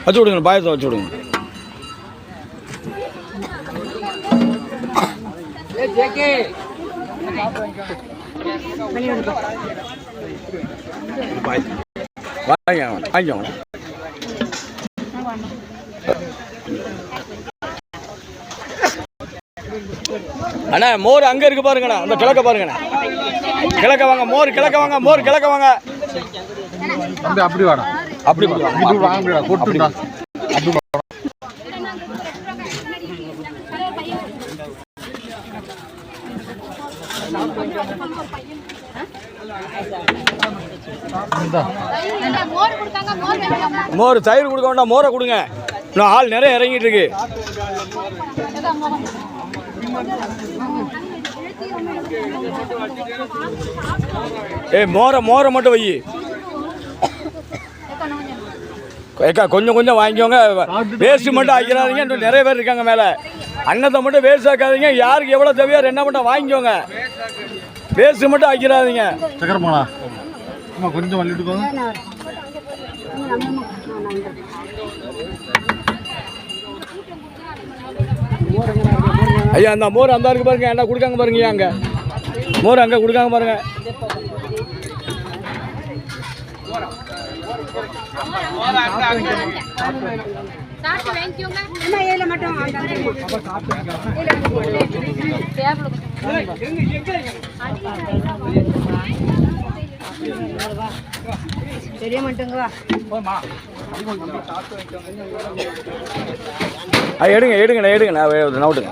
வச்சு விடுங்க, பாயசம் வச்சு விடுங்க. வாங்கிக்கோங்க. அண்ணா மோர் அங்கே இருக்கு பாருங்கண்ணா, அந்த கிழக்க பாருங்கண்ணா. கிழக்க வாங்க, மோர் கிழக்க வாங்க, மோர் கிழக்க வாங்க. அப்படி வாடா, அப்படி வாங்க, போட்டுடா. மோர் தயிர் கொடுக்க வேண்டாம், மோரை கொடுங்க. இன்னும் ஆள் நிறைய இறங்கிட்டு இருக்கு. மோரை மட்டும் வை. ஏக்கா கொஞ்சம் கொஞ்சம் வாங்கிக்கோங்க, வேஸ்ட்டு மட்டும் ஆக்கிறாதீங்க. இன்னும் நிறைய பேர் இருக்காங்க மேலே. அன்னத்தை மட்டும் வேஸ்ட் ஆக்காதீங்க. யாருக்கு எவ்வளோ தேவையோ என்ன மட்டும் வாங்கிக்கோங்க, வேஸ்ட்டு மட்டும் ஆக்கிறாதீங்க. சக்கரமாண்ணா கொஞ்சம் வள்ளிட்டுக்கோங்க. ஐயா அந்த மோர் அந்த இருக்கு பாருங்க, என்ன கொடுக்காங்க பாருங்க. அங்கே மோர் அங்கே கொடுக்காங்க பாருங்க. தெரிய மாட்டேங்க. எடுங்க எடுங்க எடுங்க, நவுட்டுங்க.